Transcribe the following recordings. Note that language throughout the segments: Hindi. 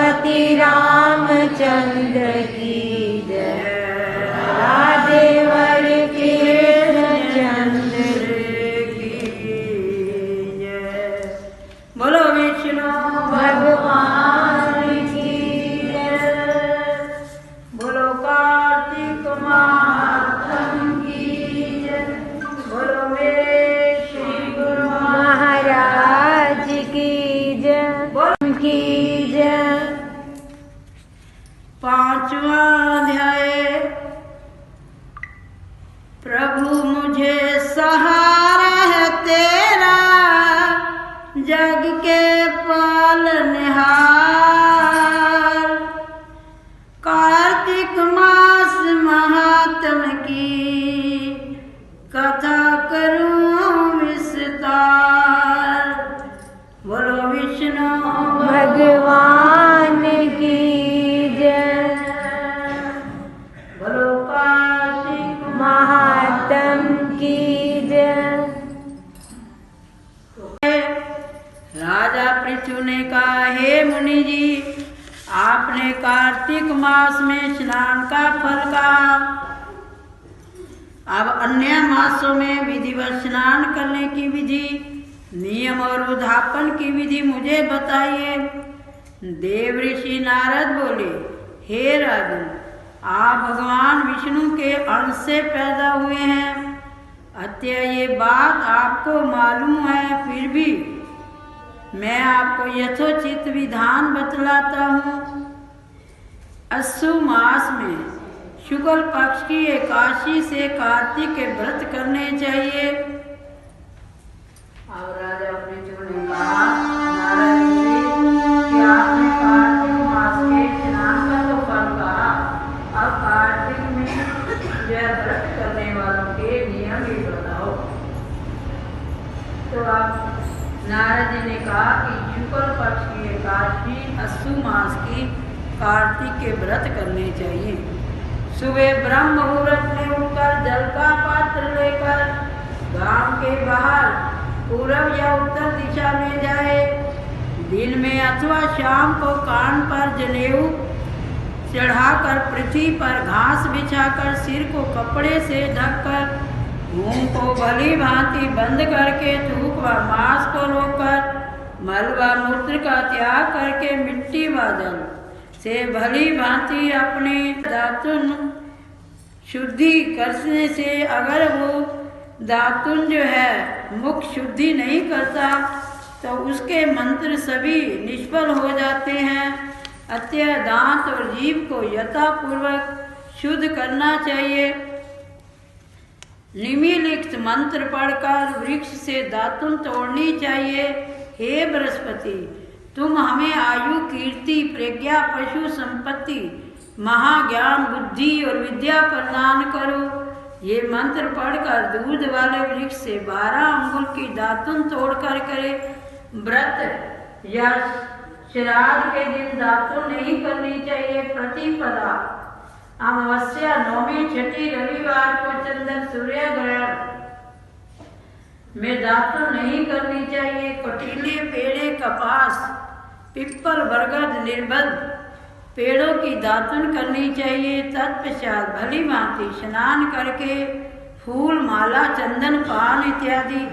पति रामचंद्र की जय। राधे वर कृष्णचंद्र की जय। बोलो विष्णु भगवान की जय। बोलो कार्तिक महात्म की जय। बोलो मेरे श्री गुरु महाराज की जय। की जय। पांचवा अध्याय। प्रभु मुझे सहारा है तेरा, जग के पालनहार। कार्तिक मास महात्म की कथा करूं विस्तार। बोलो विष्णु भगवान की जय। बोलो कार्तिक महात्म की जय। राजा पृथु ने कहा, हे मुनि जी, आपने कार्तिक मास में स्नान का फल कहा, अब अन्य मासों में विधिवत स्नान करने की विधि, नियम और उद्यापन की विधि मुझे बताइए। देव ऋषि नारद बोले, हे राजन, आप भगवान विष्णु के अंश से पैदा हुए हैं, अतः ये बात आपको मालूम है, फिर भी मैं आपको यथोचित विधान बतलाता हूँ। अस्सु मास में शुक्ल पक्ष की एकादशी से कार्तिक के व्रत करने चाहिए। अब राजा पृथु ने कहा, नारद ऋषि, कि आपने कार्तिक मास के स्नान का तो फल कहा, अब कार्तिक में जो व्रत करने वालों के नियम भी बताओ। तो अब नारद जी ने कहा कि शुक्ल पक्ष की एकादशी अस्सु मास की कार्तिक के व्रत करने चाहिए। सुबह ब्रह्म मुहूर्त में उठकर जल का पात्र लेकर गांव के बाहर पूर्व या उत्तर दिशा में जाए। दिन में अथवा शाम को कान पर जनेऊ चढ़ाकर पृथ्वी पर घास बिछाकर सिर को कपड़े से ढककर मुंह को भली भांति बंद करके थूक व मांस को रोककर मल व मूत्र का त्याग करके मिट्टी व जल से भली भांति अपने दातुन शुद्धि करने से, अगर वो दातुन जो है मुख शुद्धि नहीं करता तो उसके मंत्र सभी निष्फल हो जाते हैं। अतः दांत और जीभ को यथापूर्वक शुद्ध करना चाहिए। निम्नलिखित मंत्र पढ़कर वृक्ष से दातुन तोड़नी चाहिए। हे बृहस्पति, तुम हमें आयु, कीर्ति, प्रज्ञा, पशु संपत्ति, महाज्ञान, बुद्धि और विद्या प्रदान करो। ये मंत्र पढ़कर दूध वाले वृक्ष से 12 अंगुल की दातुन तोड़कर करे। व्रत या श्राद्ध के दिन दातुन नहीं करनी चाहिए। प्रतिपदा, अमावस्या, नौमी, छठी, रविवार को चंद्र सूर्य ग्रहण में दातुन नहीं करनी चाहिए। कटीले, पेड़े, कपास, पिप्पल, बरगद, निर्बल पेड़ों की दातुन करनी चाहिए। तत्पश्चात भली भांति स्नान करके फूल, माला, चंदन, पान इत्यादि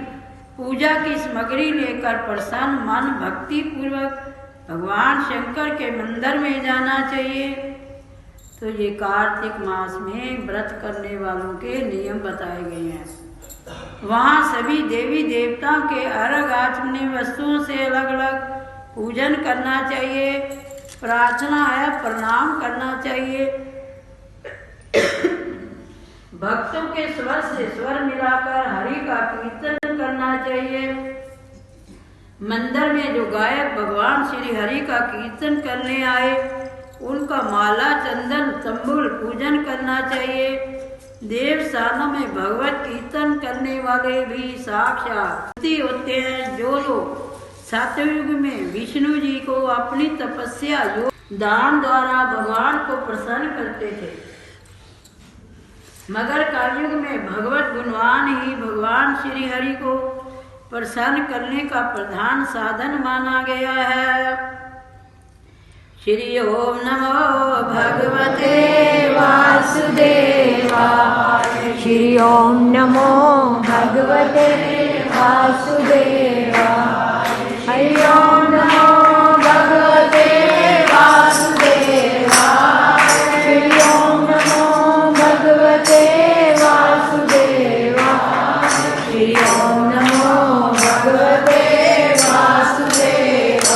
पूजा की सामग्री लेकर प्रसन्न मन भक्ति पूर्वक भगवान शंकर के मंदिर में जाना चाहिए। तो ये कार्तिक मास में व्रत करने वालों के नियम बताए गए हैं। वहाँ सभी देवी देवताओं के अर्घ आचमनीय वस्तुओं से अलग अलग पूजन करना चाहिए। प्रार्थना है प्रणाम करना चाहिए। भक्तों के स्वर से स्वर मिलाकर हरि का कीर्तन करना चाहिए। मंदिर में जो गायक भगवान श्री हरि का कीर्तन करने आए उनका माला, चंदन, तंबुल पूजन करना चाहिए। देवस्थानों में भगवत कीर्तन करने वाले भी साक्षात होते हैं। जो लोग सतयुग में विष्णु जी को अपनी तपस्या दान द्वारा भगवान को प्रसन्न करते थे, मगर कलयुग में भगवत गुणवान ही भगवान श्री हरि को प्रसन्न करने का प्रधान साधन माना गया है। श्री ओम नमो भगवते वासुदेवाय। श्री ओम नमो भगवते वासुदेवाय। हरि ओम नमो भगवते वासुदेवाय। श्री ओम नमो भगवते वासुदेवाय। श्री ओम नमो भगवते वासुदेवाय।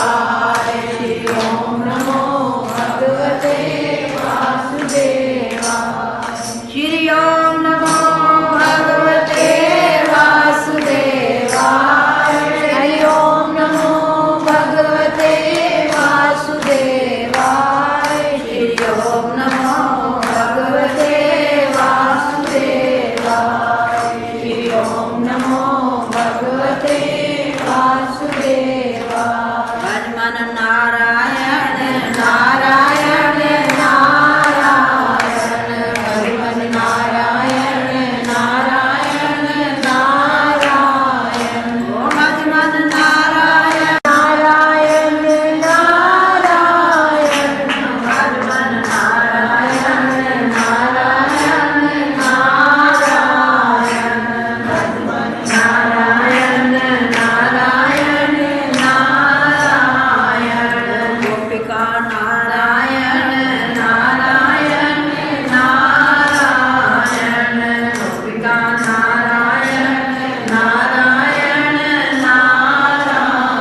श्री ओम नमो भगवते वासुदेवाय। श्री ओम नमो भगवते वासुदेवाय। हरि ओम नमो भगवते वासुदेवाय। श्री ओम नमो भगवते वासुदेवाय। श्री ओम नमो भगवते वासुदेवाय। भज मन नारायण नारायण नारायण। हरि मन नारायण नारायण नारायण। भज मन नारायण नारायण नारायण। भज मन नारायण नारायण नारायण। नारायण नारायण नारायण। गोपिका नारायण नारायण नारायण। गोपिका नारायण नारायण नारायण।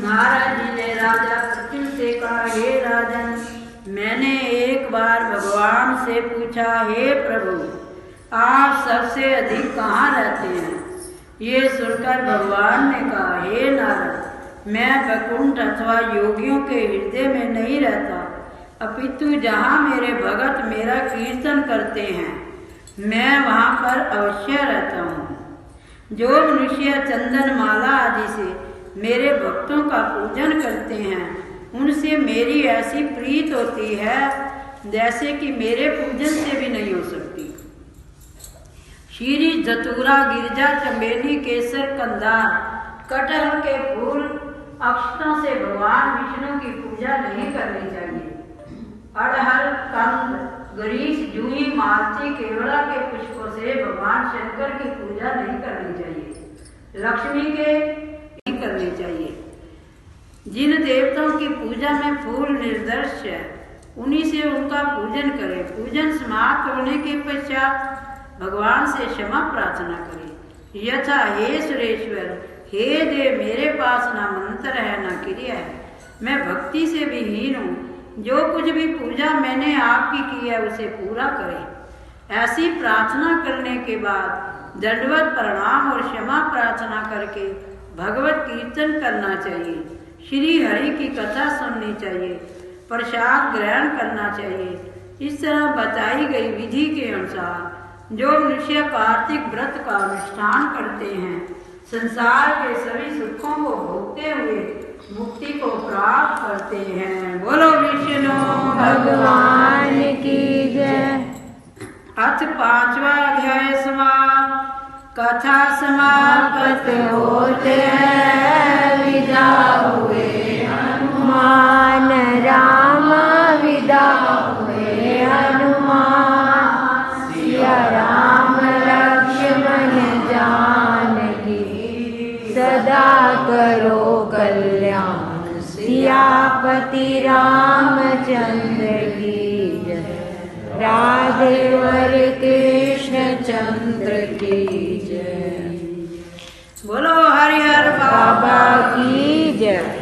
नारद जी ने राजा पृथ्वी से कहा, हे राजन, मैंने एक बार भगवान से पूछा, हे प्रभु, आप सबसे अधिक कहाँ रहते हैं? ये सुनकर भगवान ने कहा, हे नारद, मैं वैकुंठ अथवा योगियों के हृदय में नहीं रहता, अपितु जहाँ मेरे भगत मेरा कीर्तन करते हैं मैं वहाँ पर अवश्य रहता हूँ। जो मनुष्य चंदन माला आदि से मेरे भक्तों का पूजन करते हैं उनसे मेरी ऐसी प्रीत होती है जैसे कि मेरे पूजन से भी नहीं हो सकती। शीरी, धतूरा, गिरजा, चमेली, केसर, कंदार, कटहल के फूल, अक्षतों से भगवान विष्णु की पूजा नहीं करनी चाहिए। अड़हर, कंद, गरीस, जूही, मालती, केवड़ा के पुष्पों से भगवान शंकर की पूजा नहीं करनी चाहिए। लक्ष्मी के नहीं करनी चाहिए। जिन देवताओं की पूजा में फूल निर्दर्श है उन्हीं से उनका पूजन करें। पूजन समाप्त होने के पश्चात भगवान से क्षमा प्रार्थना करें। यथा, हे सुरेश्वर, हे देव, मेरे पास ना मंत्र है ना क्रिया है, मैं भक्ति से भी हीन हूँ। जो कुछ भी पूजा मैंने आपकी की है उसे पूरा करें। ऐसी प्रार्थना करने के बाद दंडवत प्रणाम और क्षमा प्रार्थना करके भगवत कीर्तन करना चाहिए। श्री हरि की कथा सुननी चाहिए। प्रसाद ग्रहण करना चाहिए। इस तरह बताई गई विधि के अनुसार जो मनुष्य कार्तिक व्रत का अनुष्ठान करते हैं संसार के सभी सुखों को भोगते हुए मुक्ति को प्राप्त करते हैं। बोलो विष्णु भगवान की जय। अथ 5वां अध्याय समाप्त। कथा समाप्त होते हैं विदा हुए हनुमान राम। विदा हुए हनुमान। सिया राम लक्ष्मण जानकी। सदा करो कल्याण सियापति रामचंद्र की जय। राधे वर कृष्ण चंद्र की जय। बोलो हरिहर बाबा की जय।